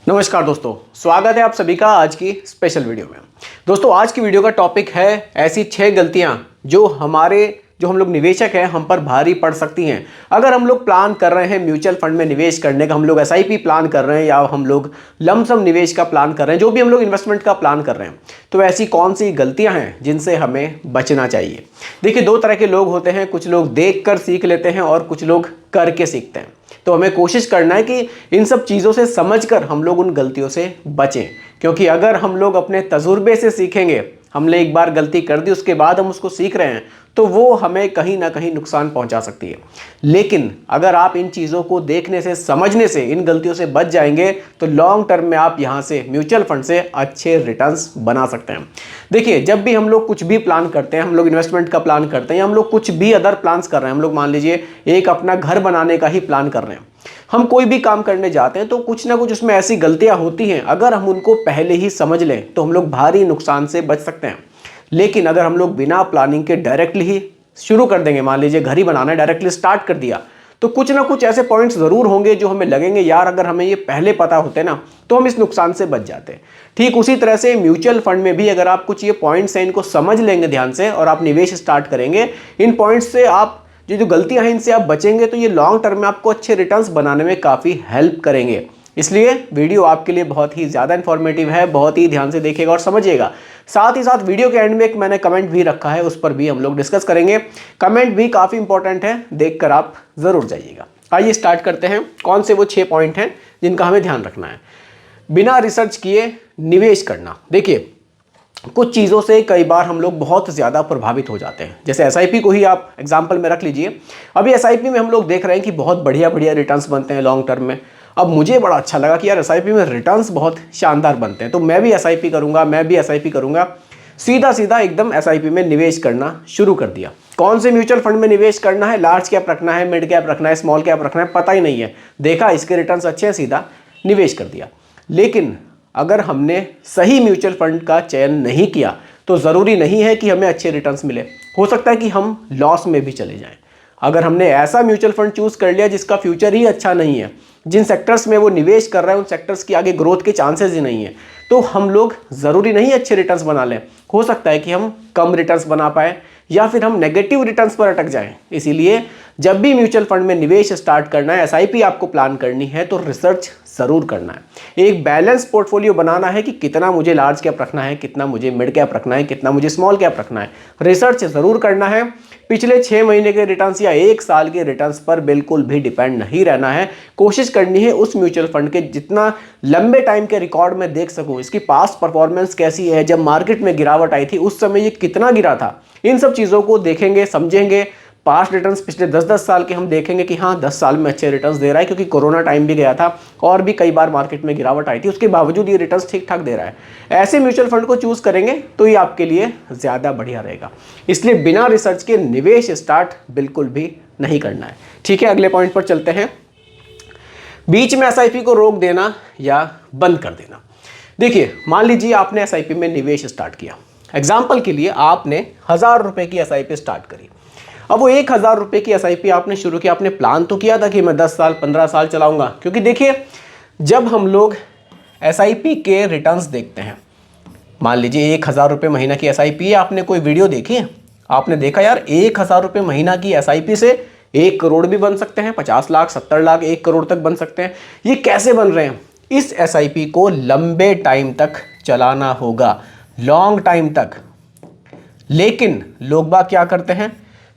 नमस्कार दोस्तों, स्वागत है आप सभी का आज की स्पेशल वीडियो में। दोस्तों आज की वीडियो का टॉपिक है ऐसी 6 गलतियां जो हम लोग निवेशक हैं हम पर भारी पड़ सकती हैं। अगर हम लोग प्लान कर रहे हैं म्यूचुअल फंड में निवेश करने का, हम लोग एसआईपी प्लान कर रहे हैं या हम लोग लमसम निवेश का प्लान कर रहे हैं, जो भी हम लोग इन्वेस्टमेंट का प्लान कर रहे हैं, तो ऐसी कौन सी गलतियां हैं जिनसे हमें बचना चाहिए। देखिए, दो तरह के लोग होते हैं, कुछ लोग देख कर सीख लेते हैं और कुछ लोग करके सीखते हैं। तो हमें कोशिश करना है कि इन सब चीज़ों से समझकर हम लोग उन गलतियों से बचें, क्योंकि अगर हम लोग अपने तजुर्बे से सीखेंगे, हमने एक बार गलती कर दी उसके बाद हम उसको सीख रहे हैं, तो वो हमें कहीं ना कहीं नुकसान पहुंचा सकती है। लेकिन अगर आप इन चीज़ों को देखने से, समझने से, इन गलतियों से बच जाएंगे तो लॉन्ग टर्म में आप यहाँ से म्यूचुअल फंड से अच्छे रिटर्न्स बना सकते हैं। देखिए, जब भी हम लोग कुछ भी प्लान करते हैं, हम लोग इन्वेस्टमेंट का प्लान करते हैं या हम लोग कुछ भी अदर प्लान्स कर रहे हैं, हम लोग मान लीजिए एक अपना घर बनाने का ही प्लान कर रहे हैं, हम कोई भी काम करने जाते हैं तो कुछ ना कुछ उसमें ऐसी गलतियां होती हैं, अगर हम उनको पहले ही समझ लें तो हम लोग भारी नुकसान से बच सकते हैं। लेकिन अगर हम लोग बिना प्लानिंग के डायरेक्टली ही शुरू कर देंगे, मान लीजिए घर ही बनाना है, डायरेक्टली स्टार्ट कर दिया, तो कुछ ना कुछ ऐसे पॉइंट्स ज़रूर होंगे जो हमें लगेंगे यार अगर हमें ये पहले पता होते ना तो हम इस नुकसान से बच जाते। ठीक उसी तरह से म्यूचुअल फंड में भी अगर आप कुछ ये पॉइंट्स हैं इनको समझ लेंगे ध्यान से और आप निवेश स्टार्ट करेंगे, इन पॉइंट्स से आप जो गलतियां हैं इनसे आप बचेंगे, तो ये लॉन्ग टर्म में आपको अच्छे रिटर्न्स बनाने में काफ़ी हेल्प करेंगे। इसलिए वीडियो आपके लिए बहुत ही ज़्यादा इन्फॉर्मेटिव है, बहुत ही ध्यान से देखिएगा और समझिएगा। साथ ही साथ वीडियो के एंड में एक मैंने कमेंट भी रखा है, उस पर भी हम लोग डिस्कस करेंगे। कमेंट भी काफ़ी इंपॉर्टेंट है, देखकर आप ज़रूर जाइएगा। आइए स्टार्ट करते हैं। कौन से वो 6 पॉइंट हैं जिनका हमें ध्यान रखना है। बिना रिसर्च किए निवेश करना। देखिए, कुछ चीज़ों से कई बार हम लोग बहुत ज़्यादा प्रभावित हो जाते हैं। जैसे एसआईपी को ही आप एग्जांपल में रख लीजिए। अभी एसआईपी में हम लोग देख रहे हैं कि बहुत बढ़िया बढ़िया रिटर्न्स बनते हैं लॉन्ग टर्म में। अब मुझे बड़ा अच्छा लगा कि यार एसआईपी में रिटर्न्स बहुत शानदार बनते हैं, तो मैं भी एसआईपी करूँगा। सीधा सीधा एकदम एसआईपी में निवेश करना शुरू कर दिया। कौन से म्यूचुअल फंड में निवेश करना है, लार्ज कैप रखना है, मिड कैप रखना है, स्मॉल कैप रखना है, पता ही नहीं है। देखा इसके रिटर्न्स अच्छे हैं, सीधा निवेश कर दिया। लेकिन अगर हमने सही म्यूचुअल फंड का चयन नहीं किया तो ज़रूरी नहीं है कि हमें अच्छे रिटर्न्स मिले। हो सकता है कि हम लॉस में भी चले जाएं। अगर हमने ऐसा म्यूचुअल फंड चूज़ कर लिया जिसका फ्यूचर ही अच्छा नहीं है, जिन सेक्टर्स में वो निवेश कर रहा है उन सेक्टर्स की आगे ग्रोथ के चांसेस ही नहीं है, तो हम लोग ज़रूरी नहीं अच्छे रिटर्न्स बना लें। हो सकता है कि हम कम रिटर्न्स बना पाए या फिर हम नेगेटिव रिटर्न्स पर अटक जाएं। इसीलिए जब भी म्यूचुअल फंड में निवेश स्टार्ट करना है, एसआईपी आपको प्लान करनी है, तो रिसर्च ज़रूर करना है। एक बैलेंस पोर्टफोलियो बनाना है कि कितना मुझे लार्ज कैप रखना है, कितना मुझे मिड कैप रखना है, कितना मुझे स्मॉल कैप रखना है। रिसर्च ज़रूर करना है। पिछले 6 महीने के रिटर्न्स या 1 साल के रिटर्न्स पर बिल्कुल भी डिपेंड नहीं रहना है। कोशिश करनी है उस म्यूचुअल फंड के जितना लंबे टाइम के रिकॉर्ड में देख सकूं, इसकी पास्ट परफॉर्मेंस कैसी है, जब मार्केट में गिरावट आई थी उस समय ये कितना गिरा था, इन सब चीज़ों को देखेंगे, समझेंगे। पास्ट रिटर्न्स पिछले 10-10 साल के हम देखेंगे कि हाँ 10 साल में अच्छे रिटर्न्स दे रहा है, क्योंकि कोरोना टाइम भी गया था और भी कई बार मार्केट में गिरावट आई थी, उसके बावजूद ये रिटर्न्स ठीक ठाक दे रहा है। ऐसे म्यूचुअल फंड को चूज़ करेंगे तो ये आपके लिए ज़्यादा बढ़िया रहेगा। इसलिए बिना रिसर्च के निवेश स्टार्ट बिल्कुल भी नहीं करना है। ठीक है, अगले पॉइंट पर चलते हैं। बीच में एसआईपी को रोक देना या बंद कर देना। देखिए, मान लीजिए आपने एसआईपी में निवेश स्टार्ट किया। एग्जाम्पल के लिए आपने 1000 रुपये की एसआईपी स्टार्ट करी। अब वो 1000 रुपये की एसआईपी आपने शुरू किया, आपने प्लान तो किया था कि मैं 10 साल 15 साल चलाऊंगा। क्योंकि देखिए, जब हम लोग एसआईपी के रिटर्न्स देखते हैं, मान लीजिए 1000 रुपये महीना की एसआईपी है, आपने कोई वीडियो देखी है, आपने देखा यार 1000 रुपये महीना की एसआईपी से 1 करोड़ भी बन सकते हैं, 50 लाख 70 लाख 1 करोड़ तक बन सकते हैं। ये कैसे बन रहे हैं? इस एसआईपी को लंबे टाइम तक चलाना होगा, लॉन्ग टाइम तक। लेकिन लोग बाग क्या करते हैं,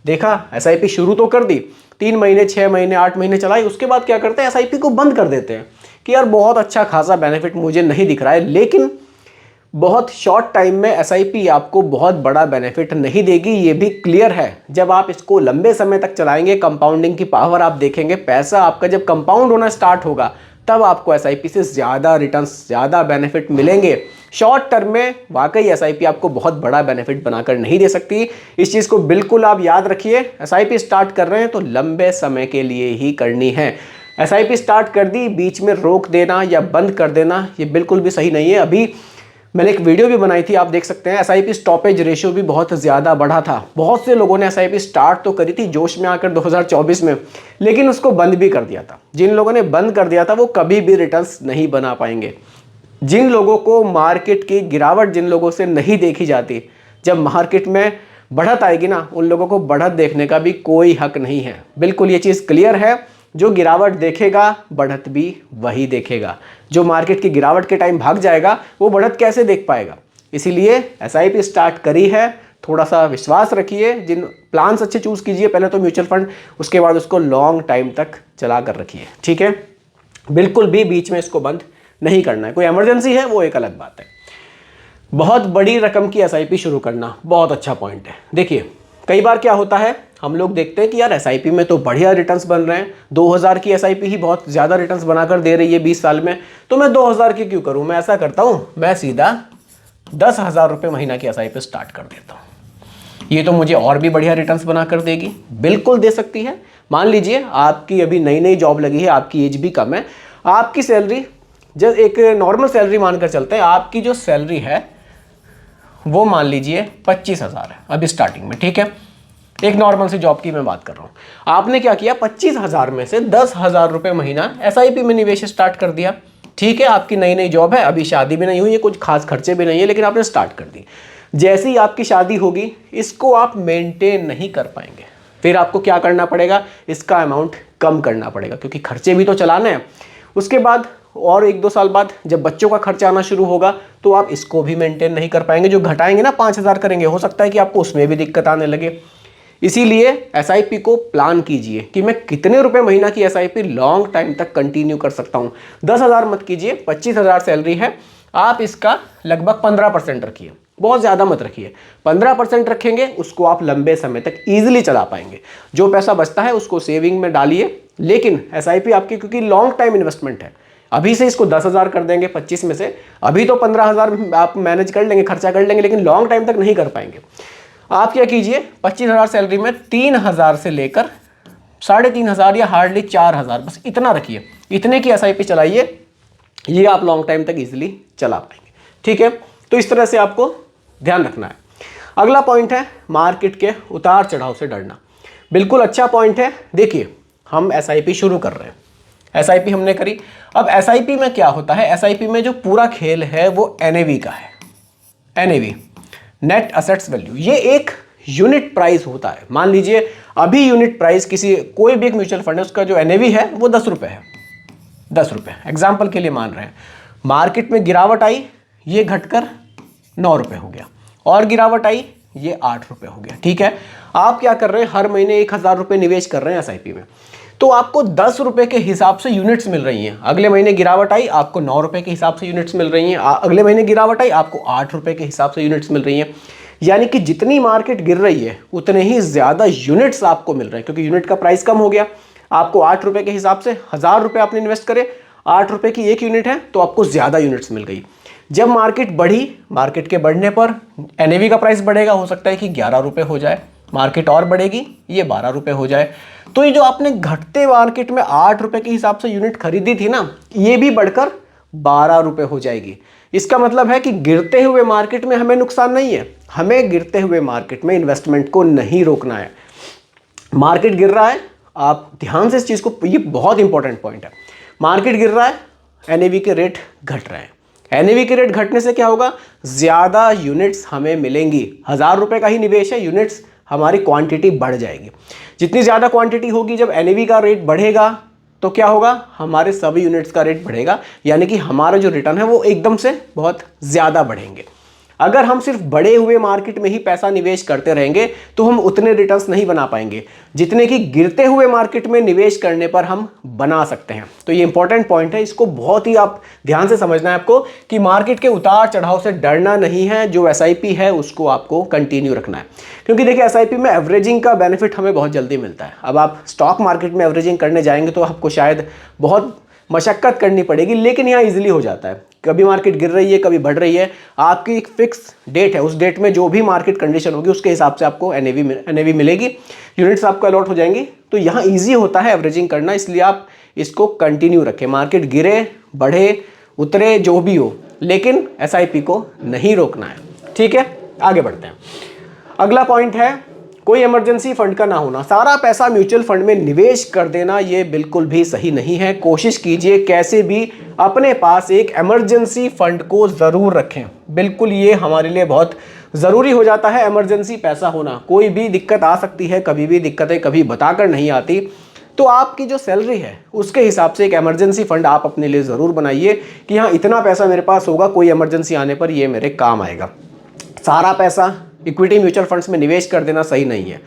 देखा एसआईपी शुरू तो कर दी, 3 महीने 6 महीने 8 महीने चलाई, उसके बाद क्या करते हैं एसआईपी को बंद कर देते हैं कि यार बहुत अच्छा खासा बेनिफिट मुझे नहीं दिख रहा है। लेकिन बहुत शॉर्ट टाइम में एसआईपी आपको बहुत बड़ा बेनिफिट नहीं देगी, ये भी क्लियर है। जब आप इसको लंबे समय तक चलाएंगे, कंपाउंडिंग की पावर आप देखेंगे, पैसा आपका जब कंपाउंड होना स्टार्ट होगा तब आपको एसआईपी से ज़्यादा रिटर्न्स, ज़्यादा बेनिफिट मिलेंगे। शॉर्ट टर्म में वाकई एसआईपी आपको बहुत बड़ा बेनिफिट बनाकर नहीं दे सकती। इस चीज़ को बिल्कुल आप याद रखिए। एसआईपी स्टार्ट कर रहे हैं तो लंबे समय के लिए ही करनी है। एसआईपी स्टार्ट कर दी, बीच में रोक देना या बंद कर देना ये बिल्कुल भी सही नहीं है। अभी मैंने एक वीडियो भी बनाई थी, आप देख सकते हैं। एसआईपी स्टॉपेज रेशियो भी बहुत ज़्यादा बढ़ा था। बहुत से लोगों ने एसआईपी स्टार्ट तो करी थी जोश में आकर 2024 में, लेकिन उसको बंद भी कर दिया था। जिन लोगों ने बंद कर दिया था वो कभी भी रिटर्न्स नहीं बना पाएंगे। जिन लोगों को मार्केट की गिरावट जिन लोगों से नहीं देखी जाती, जब मार्केट में बढ़त आएगी ना, उन लोगों को बढ़त देखने का भी कोई हक नहीं है। बिल्कुल ये चीज़ क्लियर है। जो गिरावट देखेगा बढ़त भी वही देखेगा। जो मार्केट की गिरावट के टाइम भाग जाएगा वो बढ़त कैसे देख पाएगा। इसीलिए एसआईपी स्टार्ट करी है, थोड़ा सा विश्वास रखिए। जिन प्लान्स अच्छे चूज कीजिए, पहले तो म्यूचुअल फंड, उसके बाद उसको लॉन्ग टाइम तक चला कर रखिए, ठीक है। बिल्कुल भी बीच में इसको बंद नहीं करना है। कोई इमरजेंसी है वो एक अलग बात है। बहुत बड़ी रकम की एसआईपी शुरू करना बहुत अच्छा पॉइंट है। देखिए कई बार क्या होता है, हम लोग देखते हैं कि यार एसआईपी में तो बढ़िया रिटर्न्स बन रहे हैं, 2000 की एसआईपी ही बहुत ज़्यादा रिटर्न्स बनाकर दे रही है 20 साल में, तो मैं 2000 की क्यों करूं। मैं ऐसा करता हूं, मैं सीधा 10,000 रुपये महीना की एसआईपी स्टार्ट कर देता हूं। ये तो मुझे और भी बढ़िया रिटर्न्स बनाकर देगी। बिल्कुल दे सकती है। मान लीजिए आपकी अभी नई नई जॉब लगी है, आपकी एज भी कम है, आपकी सैलरी जब एक नॉर्मल सैलरी मानकर चलते हैं, आपकी जो सैलरी है वो मान लीजिए 25,000 है अभी स्टार्टिंग में, ठीक है। एक नॉर्मल सी जॉब की मैं बात कर रहा हूँ। आपने क्या किया, 25,000 में से 10,000 रुपये महीना एसआईपी में निवेश स्टार्ट कर दिया, ठीक है। आपकी नई नई जॉब है, अभी शादी भी नहीं हुई है, कुछ खास खर्चे भी नहीं है, लेकिन आपने स्टार्ट कर दी। जैसे ही आपकी शादी होगी, इसको आप मेंटेन नहीं कर पाएंगे, फिर आपको क्या करना पड़ेगा, इसका अमाउंट कम करना पड़ेगा, क्योंकि खर्चे भी तो चलाने हैं। उसके बाद और 1-2 साल बाद जब बच्चों का खर्चा आना शुरू होगा, तो आप इसको भी मेंटेन नहीं कर पाएंगे। जो घटाएंगे ना, 5,000 करेंगे, हो सकता है कि आपको उसमें भी दिक्कत आने लगे। इसीलिए एसआईपी को प्लान कीजिए कि मैं कितने रुपए महीना की एसआईपी लॉन्ग टाइम तक कंटिन्यू कर सकता हूं। 10,000 मत कीजिए, 25,000 सैलरी है, आप इसका लगभग 15% रखिए, बहुत ज़्यादा मत रखिए। 15% रखेंगे, उसको आप लंबे समय तक ईजिली चला पाएंगे। जो पैसा बचता है उसको सेविंग में डालिए, लेकिन एसआईपी आपकी क्योंकि लॉन्ग टाइम इन्वेस्टमेंट है, अभी से इसको 10,000 कर देंगे 25 में से, अभी तो 15,000 आप मैनेज कर लेंगे, खर्चा कर लेंगे, लेकिन लॉन्ग टाइम तक नहीं कर पाएंगे। आप क्या कीजिए, 25,000 सैलरी में 3,000 से लेकर 3,500 या हार्डली 4,000, बस इतना रखिए, इतने की एसआईपी चलाइए, ये आप लॉन्ग टाइम तक इजीली चला पाएंगे, ठीक है। तो इस तरह से आपको ध्यान रखना है। अगला पॉइंट है मार्केट के उतार चढ़ाव से डरना। बिल्कुल अच्छा पॉइंट है। देखिए हम एसआईपी शुरू कर रहे हैं, एसआईपी हमने करी। अब एसआईपी में क्या होता है, एसआईपी में जो पूरा खेल है वो एनएवी का है। एनएवी, नेट असेट्स वैल्यू, ये एक यूनिट प्राइस होता है। मान लीजिए अभी यूनिट प्राइस किसी कोई भी एक म्यूचुअल फंड है, उसका जो एनएवी है वो 10 रुपये है, 10 रुपये एग्जाम्पल के लिए मान रहे हैं। मार्केट में गिरावट आई, ये घटकर 9 रुपये हो गया, और गिरावट आई, ये 8 रुपये हो गया, ठीक है। आप क्या कर रहे हैं, हर महीने 1,000 रुपये निवेश कर रहे हैं एसआईपी में, तो आपको 10 रुपये के हिसाब से यूनिट्स मिल रही हैं। अगले महीने गिरावट आई, आपको 9 रुपये के हिसाब से यूनिट्स मिल रही हैं। अगले महीने गिरावट आई, आपको 8 रुपये के हिसाब से यूनिट्स मिल रही हैं। यानी कि जितनी मार्केट गिर रही है उतने ही ज़्यादा यूनिट्स आपको मिल रहे हैं, क्योंकि यूनिट का प्राइस कम हो गया। आपको 8 रुपये के हिसाब से 1,000 रुपये आपने इन्वेस्ट करे, 8 रुपये की एक यूनिट है, तो आपको ज़्यादा यूनिट्स मिल गई। जब मार्केट बढ़ी, मार्केट के बढ़ने पर एनएवी का प्राइस बढ़ेगा, हो सकता है कि 11 रुपये हो जाए, मार्केट और बढ़ेगी, ये 12 रुपये हो जाए। तो ये जो आपने घटते मार्केट में 8 रुपये के हिसाब से यूनिट खरीदी थी ना, ये भी बढ़कर 12 रुपये हो जाएगी। इसका मतलब है कि गिरते हुए मार्केट में हमें नुकसान नहीं है, हमें गिरते हुए मार्केट में इन्वेस्टमेंट को नहीं रोकना है। मार्केट गिर रहा है, आप ध्यान से इस चीज़ को, ये बहुत इंपॉर्टेंट पॉइंट है। मार्केट गिर रहा है, एनएवी के रेट घट रहे हैं। एनएवी के रेट घटने से क्या होगा, ज़्यादा यूनिट्स हमें मिलेंगी। 1,000 रुपये का ही निवेश है, यूनिट्स हमारी क्वांटिटी बढ़ जाएगी। जितनी ज़्यादा क्वांटिटी होगी, जब एनएवी का रेट बढ़ेगा तो क्या होगा, हमारे सभी यूनिट्स का रेट बढ़ेगा, यानी कि हमारा जो रिटर्न है वो एकदम से बहुत ज़्यादा बढ़ेंगे। अगर हम सिर्फ बढ़े हुए मार्केट में ही पैसा निवेश करते रहेंगे तो हम उतने रिटर्न्स नहीं बना पाएंगे जितने कि गिरते हुए मार्केट में निवेश करने पर हम बना सकते हैं। तो ये इंपॉर्टेंट पॉइंट है, इसको बहुत ही आप ध्यान से समझना है आपको कि मार्केट के उतार चढ़ाव से डरना नहीं है। जो एसआईपी है उसको आपको कंटिन्यू रखना है, क्योंकि देखिए एसआईपी में एवरेजिंग का बेनिफिट हमें बहुत जल्दी मिलता है। अब आप स्टॉक मार्केट में एवरेजिंग करने जाएंगे तो आपको शायद बहुत मशक्कत करनी पड़ेगी, लेकिन यहाँ इजीली हो जाता है। कभी मार्केट गिर रही है, कभी बढ़ रही है, आपकी एक फिक्स डेट है, उस डेट में जो भी मार्केट कंडीशन होगी उसके हिसाब से आपको एनएवी मिलेगी, यूनिट्स आपको अलॉट हो जाएंगी। तो यहाँ इजी होता है एवरेजिंग करना, इसलिए आप इसको कंटिन्यू रखें। मार्केट गिरे, बढ़े, उतरे, जो भी हो, लेकिन SIP को नहीं रोकना है। ठीक है, आगे बढ़ते हैं। अगला पॉइंट है कोई इमरजेंसी फंड का ना होना। सारा पैसा म्यूचुअल फंड में निवेश कर देना ये बिल्कुल भी सही नहीं है। कोशिश कीजिए कैसे भी अपने पास एक इमरजेंसी फंड को ज़रूर रखें। बिल्कुल ये हमारे लिए बहुत ज़रूरी हो जाता है इमरजेंसी पैसा होना। कोई भी दिक्कत आ सकती है, कभी भी दिक्कतें कभी बताकर नहीं आती, तो आपकी जो सैलरी है उसके हिसाब से एक इमरजेंसी फंड आप अपने लिए ज़रूर बनाइए कि हाँ इतना पैसा मेरे पास होगा, कोई इमरजेंसी आने पर ये मेरे काम आएगा। सारा पैसा इक्विटी म्यूचुअल फंड्स में निवेश कर देना सही नहीं है।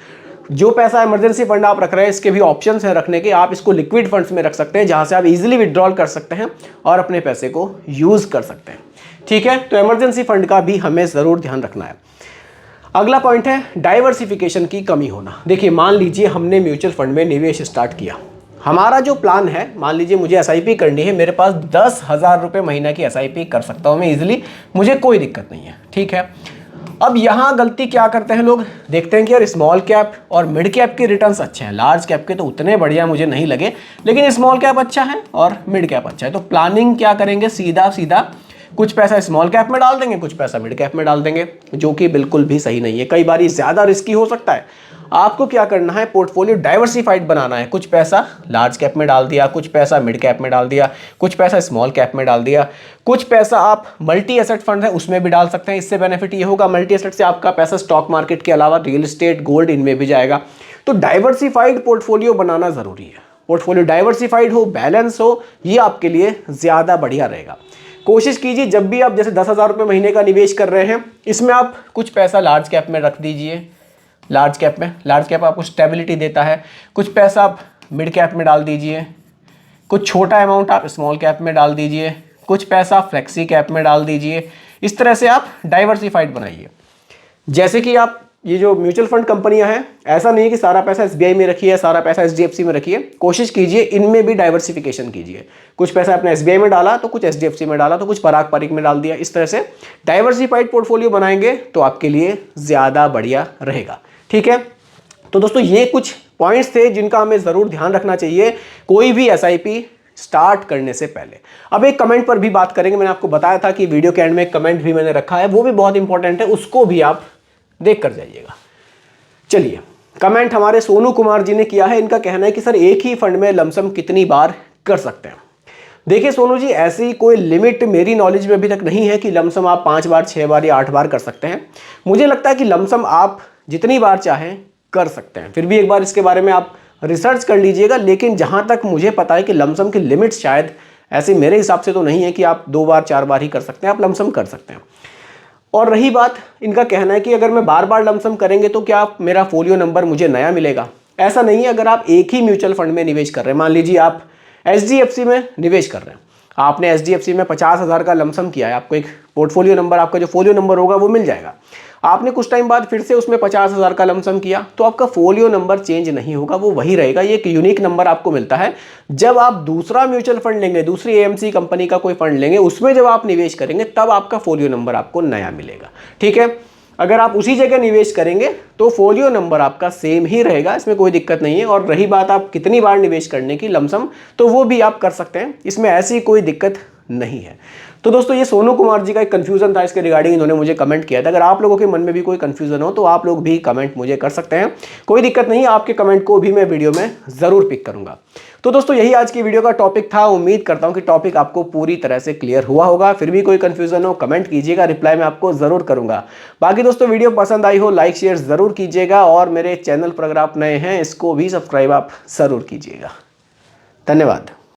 जो पैसा इमरजेंसी फंड आप रख रहे हैं इसके भी ऑप्शंस हैं रखने के। आप इसको लिक्विड फंड्स में रख सकते हैं जहां से आप इजीली विड्रॉल कर सकते हैं और अपने पैसे को यूज कर सकते हैं। ठीक है, तो इमरजेंसी फंड का भी हमें ज़रूर ध्यान रखना है। अगला पॉइंट है डाइवर्सिफिकेशन की कमी होना। देखिए, मान लीजिए हमने म्यूचुअल फंड में निवेश स्टार्ट किया, हमारा जो प्लान है, मान लीजिए मुझे SIP करनी है, मेरे पास 10,000 रुपये महीना की SIP कर सकता हूँ मैं इजीली, मुझे कोई दिक्कत नहीं है। ठीक है, अब यहाँ गलती क्या करते हैं लोग, देखते हैं कि यार स्मॉल कैप और मिड कैप के रिटर्न्स अच्छे हैं, लार्ज कैप के तो उतने बढ़िया मुझे नहीं लगे, लेकिन स्मॉल कैप अच्छा है और मिड कैप अच्छा है। तो प्लानिंग क्या करेंगे, सीधा सीधा कुछ पैसा स्मॉल कैप में डाल देंगे, कुछ पैसा मिड कैप में डाल देंगे, जो कि बिल्कुल भी सही नहीं है। कई बार ज़्यादा रिस्की हो सकता है। आपको क्या करना है, पोर्टफोलियो डाइवर्सिफाइड बनाना है। कुछ पैसा लार्ज कैप में डाल दिया, कुछ पैसा मिड कैप में डाल दिया, कुछ पैसा स्मॉल कैप में डाल दिया, कुछ पैसा आप मल्टी एसेट फंड है उसमें भी डाल सकते हैं। इससे बेनिफिट ये होगा, मल्टी एसेट से आपका पैसा स्टॉक मार्केट के अलावा रियल एस्टेट, गोल्ड, इनमें भी जाएगा। तो डाइवर्सिफाइड पोर्टफोलियो बनाना ज़रूरी है। पोर्टफोलियो डाइवर्सिफाइड हो, बैलेंस हो, ये आपके लिए ज़्यादा बढ़िया रहेगा। कोशिश कीजिए जब भी आप जैसे 10,000 रुपये महीने का निवेश कर रहे हैं, इसमें आप कुछ पैसा लार्ज कैप में रख दीजिए। लार्ज कैप आपको स्टेबिलिटी देता है। कुछ पैसा आप मिड कैप में डाल दीजिए, कुछ छोटा अमाउंट आप स्मॉल कैप में डाल दीजिए, कुछ पैसा फ्लेक्सी कैप में डाल दीजिए। इस तरह से आप डाइवर्सिफाइड बनाइए। जैसे कि आप ये जो म्यूचुअल फंड कंपनियां हैं, ऐसा नहीं है कि सारा पैसा SBI में रखिए, सारा पैसा HDFC में रखिए। कोशिश कीजिए इनमें भी डाइवर्सिफिकेशन कीजिए। कुछ पैसा आपने SBI में डाला तो कुछ HDFC में डाला तो कुछ पराग पारिक में डाल दिया। इस तरह से डाइवर्सिफाइड पोर्टफोलियो बनाएंगे तो आपके लिए ज़्यादा बढ़िया रहेगा। ठीक है, तो दोस्तों ये कुछ पॉइंट्स थे जिनका हमें ज़रूर ध्यान रखना चाहिए कोई भी SIP स्टार्ट करने से पहले। अब एक कमेंट पर भी बात करेंगे। मैंने आपको बताया था कि वीडियो के एंड में एक कमेंट भी मैंने रखा है, वो भी बहुत इंपॉर्टेंट है, उसको भी आप देख कर जाइएगा। चलिए, कमेंट हमारे सोनू कुमार जी ने किया है। इनका कहना है कि सर एक ही फंड में लमसम कितनी बार कर सकते हैं। देखिए सोनू जी, ऐसी कोई लिमिट मेरी नॉलेज में अभी तक नहीं है कि लमसम आप 5 बार, 6 बार या 8 बार कर सकते हैं। मुझे लगता है कि लमसम आप जितनी बार चाहें कर सकते हैं। फिर भी एक बार इसके बारे में आप रिसर्च कर लीजिएगा। लेकिन जहाँ तक मुझे पता है कि लमसम की लिमिट शायद ऐसे मेरे हिसाब से तो नहीं है कि आप 2 बार 4 बार ही कर सकते हैं, आप लमसम कर सकते हैं। और रही बात, इनका कहना है कि अगर मैं बार बार लमसम करेंगे तो क्या मेरा फोलियो नंबर मुझे नया मिलेगा। ऐसा नहीं है। अगर आप एक ही म्यूचुअल फंड में निवेश कर रहे हैं, मान लीजिए आप HDFC में निवेश कर रहे हैं, आपने HDFC में 50,000 का लमसम किया है, आपको एक पोर्टफोलियो नंबर, आपका जो फोलियो नंबर होगा वो मिल जाएगा। आपने कुछ टाइम बाद फिर से उसमें 50,000 का लमसम किया तो आपका फोलियो नंबर चेंज नहीं होगा, वो वही रहेगा। ये एक यूनिक नंबर आपको मिलता है। जब आप दूसरा म्यूचुअल फंड लेंगे, दूसरी AMC कंपनी का कोई फंड लेंगे, उसमें जब आप निवेश करेंगे तब आपका फोलियो नंबर आपको नया मिलेगा। ठीक है, अगर आप उसी जगह निवेश करेंगे तो फोलियो नंबर आपका सेम ही रहेगा, इसमें कोई दिक्कत नहीं है। और रही बात आप कितनी बार निवेश करने की लमसम, तो वो भी आप कर सकते हैं, इसमें ऐसी कोई दिक्कत नहीं है। तो दोस्तों ये सोनू कुमार जी का एक कन्फ्यूजन था, इसके रिगार्डिंग इन्होंने मुझे कमेंट किया था। अगर आप लोगों के मन में भी कोई कन्फ्यूजन हो तो आप लोग भी कमेंट मुझे कर सकते हैं, कोई दिक्कत नहीं, आपके कमेंट को भी मैं वीडियो में ज़रूर पिक करूंगा। तो दोस्तों यही आज की वीडियो का टॉपिक था। उम्मीद करता हूं कि टॉपिक आपको पूरी तरह से क्लियर हुआ होगा। फिर भी कोई कन्फ्यूजन हो कमेंट कीजिएगा, रिप्लाई मैं आपको ज़रूर करूंगा। बाकी दोस्तों वीडियो पसंद आई हो लाइक शेयर ज़रूर कीजिएगा, और मेरे चैनल पर अगर आप नए हैं इसको भी सब्सक्राइब आप ज़रूर कीजिएगा। धन्यवाद।